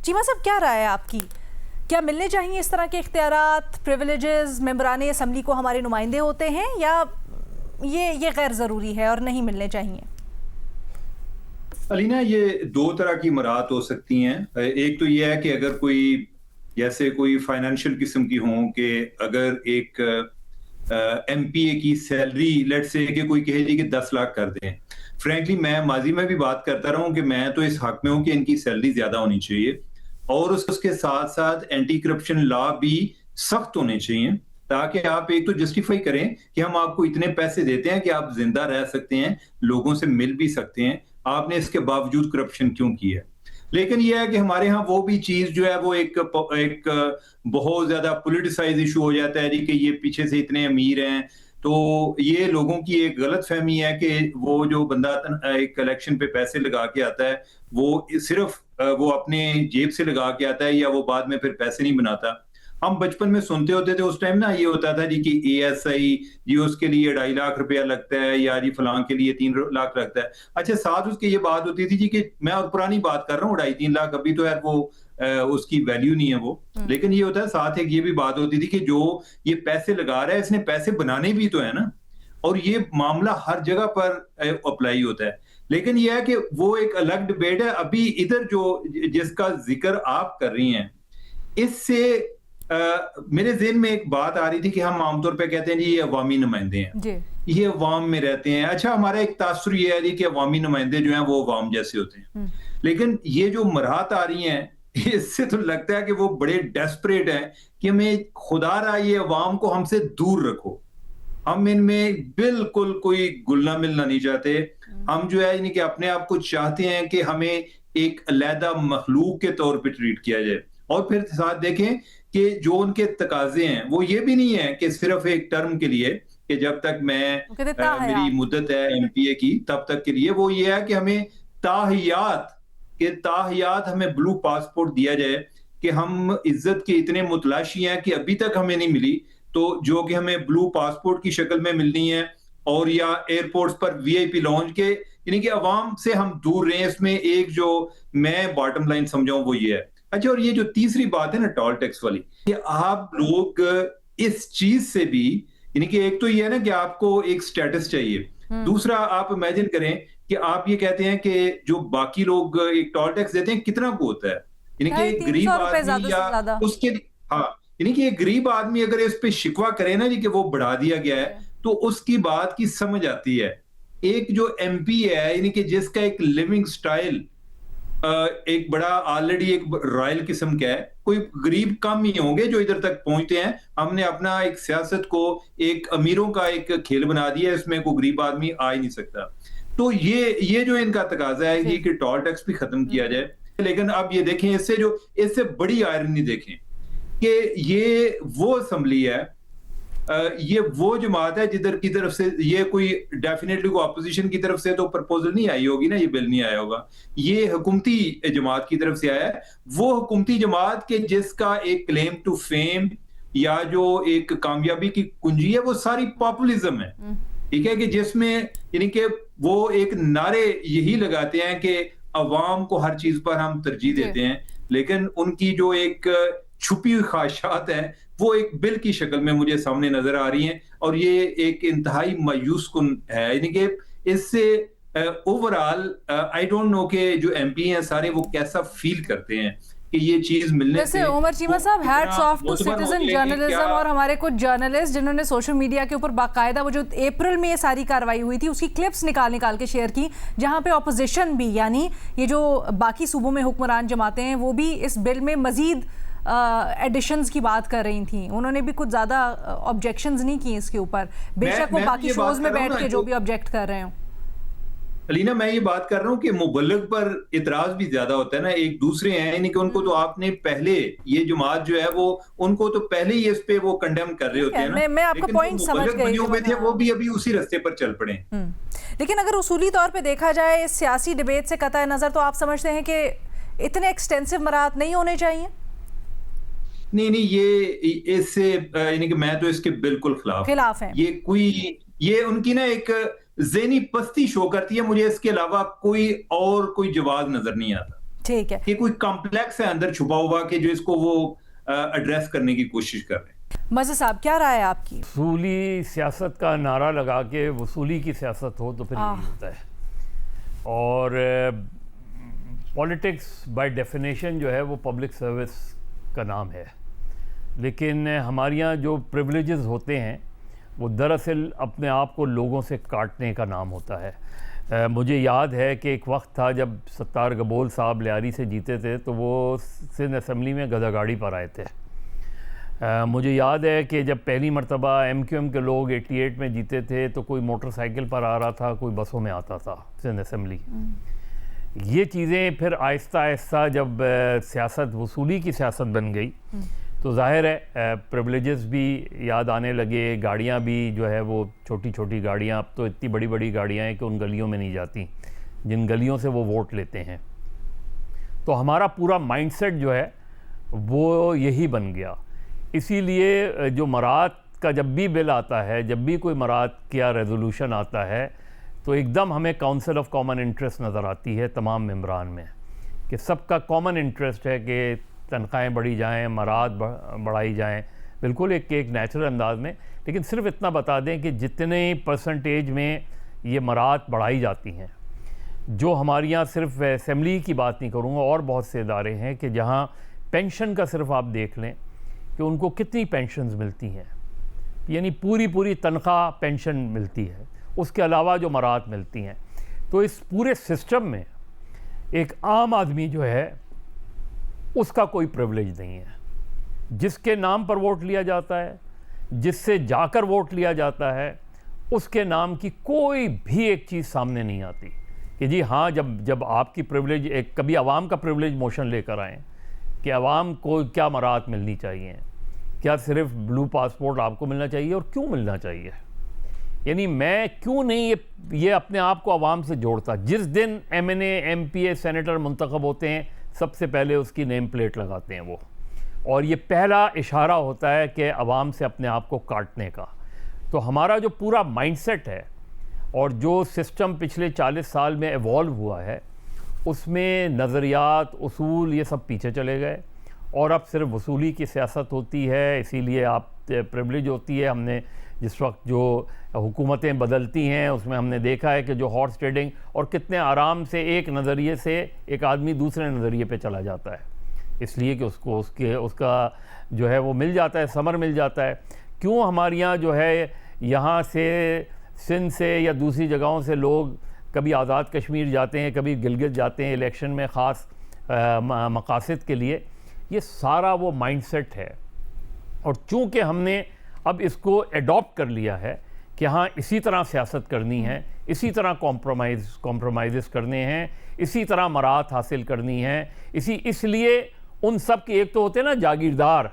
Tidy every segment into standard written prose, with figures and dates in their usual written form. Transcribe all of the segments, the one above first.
चीमा साहब, क्या राय है आपकी? क्या मिलने चाहिए इस तरह के इख्तियारात, प्रिविलेजेस? मेंबरान असम्बली को हमारे नुमाइंदे होते हैं, या ये गैर ज़रूरी है और नहीं मिलने चाहिए? अलीना, ये दो तरह की मराहत हो सकती हैं। एक तो ये है कि अगर कोई जैसे कोई फाइनेंशियल किस्म की हो, कि अगर एक एमपीए की सैलरी लेट से कि कोई कहे जी कि 10 लाख कर दें। फ्रैंकली मैं माजी में भी बात करता रहा हूं कि मैं तो इस हक में हूं कि इनकी सैलरी ज्यादा होनी चाहिए, और उसके साथ साथ एंटी करप्शन लॉ भी सख्त होने चाहिए, ताकि आप एक तो जस्टिफाई करें कि हम आपको इतने पैसे देते हैं कि आप जिंदा रह सकते हैं, लोगों से मिल भी सकते हैं, आपने इसके बावजूद करप्शन क्यों की है। लेकिन यह है कि हमारे यहाँ वो भी चीज जो है वो एक बहुत ज्यादा पॉलिटिसाइज इशू हो जाता है कि ये पीछे से इतने अमीर हैं। तो ये लोगों की एक गलत फहमी है कि वो जो बंदा एक इलेक्शन पे पैसे लगा के आता है, वो सिर्फ वो अपने जेब से लगा के आता है, या वो बाद में फिर पैसे नहीं बनाता। हम बचपन में सुनते होते थे उस टाइम ना, ये होता था जी कि एएसआई जी उसके लिए 2.5 लाख रुपया लगता है, या जी फलां के लिए 3 लाख लगता है। अच्छा, साथ उसके ये बात होती थी जी कि मैं और पुरानी बात कर रहा हूँ, 2.5-3 लाख अभी तो यार वो उसकी वैल्यू नहीं है वो। लेकिन ये होता है, साथ एक ये भी बात होती थी कि जो ये पैसे लगा रहा है इसने पैसे बनाने भी तो है ना, और ये मामला हर जगह पर अप्लाई होता है। लेकिन ये है कि वो एक अलग डिबेट है। अभी इधर जो जिसका जिक्र आप कर रही हैं, इससे मेरे ज़हन में एक बात आ रही थी कि हम आमतौर पे कहते हैं जी ये अवामी नुमाइंदे हैं, ये अवाम में रहते हैं। अच्छा, हमारा एक तासुर ये है जी कि अवामी नुमाइंदे जो हैं वो अवाम जैसे होते हैं। लेकिन ये जो मराहत आ रही हैं, इससे तो लगता है कि वो बड़े डेस्परेट हैं कि हमें खुदारा ये अवाम को हमसे दूर रखो, हम इनमें बिल्कुल कोई घुलना मिलना नहीं चाहते। हम जो है यानी कि अपने आप को चाहते हैं कि हमें एक अलहदा मखलूक के तौर पे ट्रीट किया जाए। और फिर साथ देखें कि जो उनके तकाजे हैं वो ये भी नहीं है कि सिर्फ एक टर्म के लिए, कि जब तक मेरी मुद्दत है एमपीए की तब तक के लिए, वो ये है कि हमें ताहियात हमें ब्लू पासपोर्ट दिया जाए कि हम इज्जत के इतने मुतलाशी हैं कि अभी तक हमें नहीं मिली, तो जो कि हमें ब्लू पासपोर्ट की शक्ल में मिलनी है, और या एयरपोर्ट्स पर वीआईपी लॉन्च के, यानी कि अवाम से हम दूर रहे। इसमें एक जो मैं बॉटम लाइन समझाऊं वो ये है। अच्छा, और ये जो तीसरी बात है ना टोल टैक्स वाली, कि आप लोग इस चीज से भी, यानी कि एक तो ये है ना कि आपको एक स्टेटस चाहिए, दूसरा आप इमेजिन करें कि आप ये कहते हैं कि जो बाकी लोग एक टोल टैक्स देते हैं कितना को होता है, यानी कि एक गरीब आदमी या उसके, हाँ, यानी कि एक गरीब आदमी अगर इस पे शिकवा करे ना जी कि वो बढ़ा दिया गया है, तो उसकी बात की समझ आती है। एक जो एमपी है, यानी कि जिसका एक लिविंग स्टाइल एक बड़ा ऑलरेडी एक रॉयल किस्म का है, कोई गरीब कम ही होंगे जो इधर तक पहुंचते हैं। हमने अपना एक सियासत को एक अमीरों का एक खेल बना दिया, इसमें कोई गरीब आदमी आ ही नहीं सकता। तो ये जो इनका तकाजा है ये कि टोल टैक्स भी खत्म किया जाए। लेकिन अब ये देखें, इससे बड़ी आयरनी देखें कि ये वो असेंबली है, ये वो जमात है जिधर की तरफ से ये कोई डेफिनेटली को अपोजिशन की तरफ से तो प्रपोजल नहीं आई होगी ना, ये बिल नहीं आया होगा, ये हुकूमती जमात की तरफ से आया है। वो हुकूमती जमात के जिसका एक क्लेम टू फेम या जो एक कामयाबी की कुंजी है वो सारी पॉपुलिज्म है, ठीक है, कि जिसमें यानी कि वो एक नारे यही लगाते हैं कि अवाम को हर चीज पर हम तरजीह देते हैं, लेकिन उनकी जो एक छुपी हुई ख्वाहिशात है वो एक बिल की शक्ल में मुझे सामने नजर आ रही हैं, और ये एक इंतहाई मायूस कुन है। यानी कि इससे ओवरऑल आई डोंट नो कि जो एमपी हैं सारे वो कैसा फील करते हैं कि ये चीज मिलने से। उमर चीमा साहब, hats off to citizen journalism और हमारे कुछ जर्नलिस्ट जिन्होंने सोशल मीडिया के ऊपर बाकायदा वो जो अप्रैल में ये सारी कार्रवाई हुई थी उसकी क्लिप्स निकाल के शेयर की, जहां पे ऑपोजिशन भी, यानी ये जो बाकी सूबों में हुक्मरान जमातें हैं वो भी इस बिल में मजीद एडिशंस की बात कर रही थी। उन्होंने भी कुछ ज्यादा ऑब्जेक्शंस नहीं की इसके ऊपर, बेशक वो बाकी शोज में बैठ के जो भी ऑब्जेक्ट कर रहे हो। अलीना, मैं ये बात कर रहा हूँ कि मुबल्लिग पर इतराज भी ज्यादा होता है ना, एक दूसरे हैं, यानी कि उनको तो आपने पहले ये जमात जो है वो उनको तो पहले ही इस पे वो कंडेम कर रहे होते हैं ना, मैं आपका पॉइंट समझ गई थे, वो भी अभी उसी रास्ते पर चल पड़े। लेकिन अगर उसूली तौर पे देखा जाए इस सियासी डिबेट से कतई नजर, तो आप समझते हैं कि इतने एक्सटेंसिव मराहत नहीं होने चाहिए? नहीं, ये इससे यानी कि मैं तो इसके बिल्कुल खिलाफ है। ये उनकी ना एक ज़हनी पस्ती शो करती है, मुझे इसके अलावा कोई जवाब नजर नहीं आता। ठीक है, ये कोई कॉम्प्लेक्स है अंदर छुपा हुआ कि जो इसको वो एड्रेस करने की कोशिश कर रहे हैं। मज़े साहब क्या राय है आपकी? वसूली सियासत का नारा लगा के वसूली की सियासत हो तो फिर यही होता है। और पॉलिटिक्स बाय डेफिनेशन जो है वो पब्लिक सर्विस का नाम है, लेकिन हमारे यहाँ जो प्रिविलेजेस होते हैं वो दरअसल अपने आप को लोगों से काटने का नाम होता है। मुझे याद है कि एक वक्त था जब सत्तार गबोल साहब लियारी से जीते थे तो वो सिंध असम्बली में गधागाड़ी पर आए थे। मुझे याद है कि जब पहली मरतबा MQM के लोग 88 में जीते थे तो कोई मोटरसाइकिल पर आ रहा था, कोई बसों में आता था सिंध असम्बली। ये चीज़ें फिर आहिस्ता आहिस्ता जब सियासत वसूली की सियासत बन गई तो जाहिर है प्रिविलेजेस भी याद आने लगे, गाड़ियाँ भी जो है वो छोटी छोटी गाड़ियाँ, अब तो इतनी बड़ी बड़ी गाड़ियाँ हैं कि उन गलियों में नहीं जाती जिन गलियों से वो वोट लेते हैं। तो हमारा पूरा माइंडसेट जो है वो यही बन गया। इसीलिए जो मरात का जब भी बिल आता है, जब भी कोई मरात का रेजोल्यूशन आता है तो एकदम हमें काउंसिल ऑफ कॉमन इंटरेस्ट नज़र आती है तमाम मेंबरान में कि सबका कॉमन इंटरेस्ट है कि तनख्वाहें बढ़ी जाएं, मरात बढ़ाई जाएं, बिल्कुल एक नेचुरल अंदाज में। लेकिन सिर्फ इतना बता दें कि जितने परसेंटेज में ये मरात बढ़ाई जाती हैं, जो हमारे यहाँ सिर्फ असम्बली की बात नहीं करूँगा, और बहुत से इदारे हैं कि जहाँ पेंशन का सिर्फ आप देख लें कि उनको कितनी पेंशन्स मिलती हैं, यानी पूरी तनख्वाह पेंशन मिलती है, उसके अलावा जो मरात मिलती हैं। तो इस पूरे सिस्टम में एक आम आदमी जो है उसका कोई प्रिविलेज नहीं है। जिसके नाम पर वोट लिया जाता है, जिससे जाकर वोट लिया जाता है, उसके नाम की कोई भी एक चीज़ सामने नहीं आती कि जी हाँ, जब आपकी प्रिविलेज एक कभी आवाम का प्रिविलेज मोशन लेकर आएँ कि आवाम को क्या मराहत मिलनी चाहिए, क्या सिर्फ ब्लू पासपोर्ट आपको मिलना चाहिए और क्यों मिलना चाहिए। यानी मैं क्यों नहीं ये अपने आप को आवाम से जोड़ता। जिस दिन MNA MPA सेनेटर मुंतखब होते हैं सबसे पहले उसकी नेम प्लेट लगाते हैं वो, और ये पहला इशारा होता है कि आवाम से अपने आप को काटने का। तो हमारा जो पूरा माइंडसेट है और जो सिस्टम पिछले 40 साल में एवॉल्व हुआ है उसमें नज़रियात, उसूल ये सब पीछे चले गए और अब सिर्फ वसूली की सियासत होती है। इसीलिए आप प्रिविलेज होती है। हमने जिस वक्त जो हुकूमतें बदलती हैं उसमें हमने देखा है कि जो हॉर्स ट्रेडिंग, और कितने आराम से एक नज़रिए से एक आदमी दूसरे नज़रिए पे चला जाता है, इसलिए कि उसका जो है वो मिल जाता है, समर मिल जाता है। क्यों हमारे यहाँ जो है यहाँ से सिंध से या दूसरी जगहों से लोग कभी आज़ाद कश्मीर जाते हैं, कभी गिलगित जाते हैं इलेक्शन में ख़ास मकासद के लिए, ये सारा वो माइंडसेट है। और चूँकि हमने अब इसको एडॉप्ट कर लिया है कि हाँ इसी तरह सियासत करनी है, इसी तरह कॉम्प्रोमाइज़ करने हैं, इसी तरह मराहत हासिल करनी है, इसलिए उन सब के एक तो होते हैं ना जागीरदार,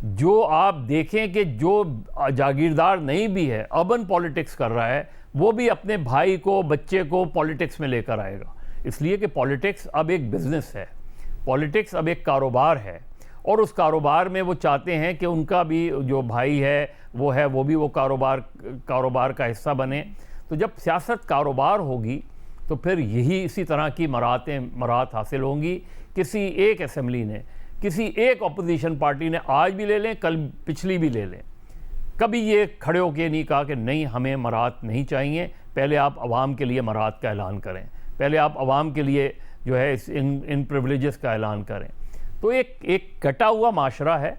जो आप देखें कि जो जागीरदार नहीं भी है, अर्बन पॉलिटिक्स कर रहा है, वो भी अपने भाई को, बच्चे को पॉलिटिक्स में लेकर आएगा। इसलिए कि पॉलिटिक्स अब एक बिज़नेस है, पॉलिटिक्स अब एक कारोबार है, और उस कारोबार में वो चाहते हैं कि उनका भी जो भाई है वो भी वो कारोबार का हिस्सा बने। तो जब सियासत कारोबार होगी तो फिर यही इसी तरह की मराहत हासिल होंगी। किसी एक असम्बली ने, किसी एक अपोजिशन पार्टी ने, आज भी ले लें, कल पिछली भी ले लें, कभी ये खड़े होकर नहीं कहा कि नहीं हमें मराहत नहीं चाहिए, पहले आप आवाम के लिए मराहत का ऐलान करें, पहले आप आवाम के लिए जो है इन प्रिविलेजेस का ऐलान करें। तो एक कटा हुआ माशरा है।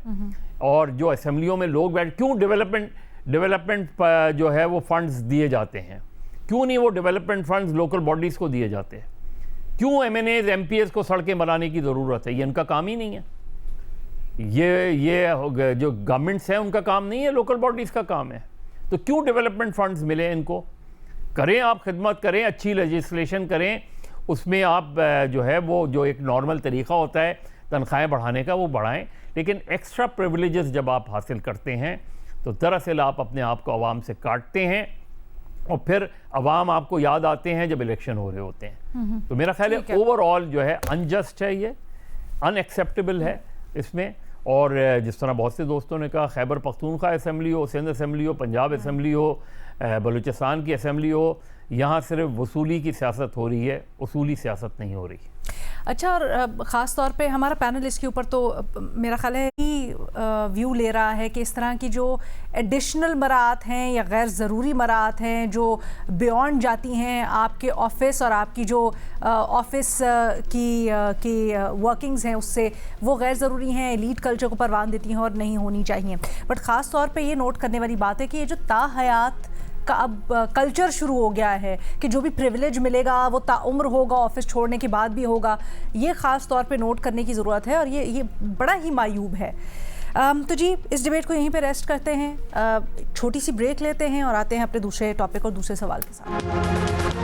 और जो असम्बलियों में लोग क्यों डेवलपमेंट जो है वो फंड्स दिए जाते हैं, क्यों नहीं वो डेवलपमेंट फंड्स लोकल बॉडीज़ को दिए जाते हैं, क्यों MNAs MPAs को सड़कें बनाने की ज़रूरत है, ये इनका काम ही नहीं है। ये जो गवर्नमेंट्स हैं उनका काम नहीं है, लोकल बॉडीज़ का काम है। तो क्यों डेवलपमेंट फंड्स मिले इनको, करें आप खिदमत करें, अच्छी लेजिस्लेशन करें, उसमें आप जो है वो जो एक नॉर्मल तरीक़ा होता है तनख्वाहें बढ़ाने का वो बढ़ाएं। लेकिन एक्स्ट्रा प्रिविलेजेस जब आप हासिल करते हैं तो दरअसल आप अपने आप को आवाम से काटते हैं, और फिर आवाम आपको याद आते हैं जब इलेक्शन हो रहे होते हैं। तो मेरा ख्याल है ओवरऑल जो है अनजस्ट है, ये अनएक्सेप्टेबल है इसमें। और जिस तरह बहुत से दोस्तों ने कहा, खैबर पख्तूनख्वा असम्बली हो, सिंध असम्बली हो, पंजाब असम्बली हो, बलूचिस्तान की असम्बली हो, यहाँ सिर्फ वसूली की सियासत हो रही है, उसूली सियासत नहीं हो रही। अच्छा, और ख़ास तौर पे हमारा पैनल इसके ऊपर तो मेरा ख्याल है कि व्यू ले रहा है कि इस तरह की जो एडिशनल मराहत हैं या गैर ज़रूरी मराहत हैं जो बियॉन्ड जाती हैं आपके ऑफिस और आपकी जो ऑफिस की वर्किंग्स हैं उससे, वो गैर ज़रूरी हैं, एलीट कल्चर को परवान देती हैं और नहीं होनी चाहिए। बट ख़ास तौर पे ये नोट करने वाली बात है कि ये जो ताहयात का अब कल्चर शुरू हो गया है कि जो भी प्रिविलेज मिलेगा वो ताउम्र होगा, ऑफिस छोड़ने के बाद भी होगा, ये ख़ास तौर पे नोट करने की ज़रूरत है और ये बड़ा ही मायूब है। तो जी इस डिबेट को यहीं पे रेस्ट करते हैं, छोटी सी ब्रेक लेते हैं और आते हैं अपने दूसरे टॉपिक और दूसरे सवाल के साथ।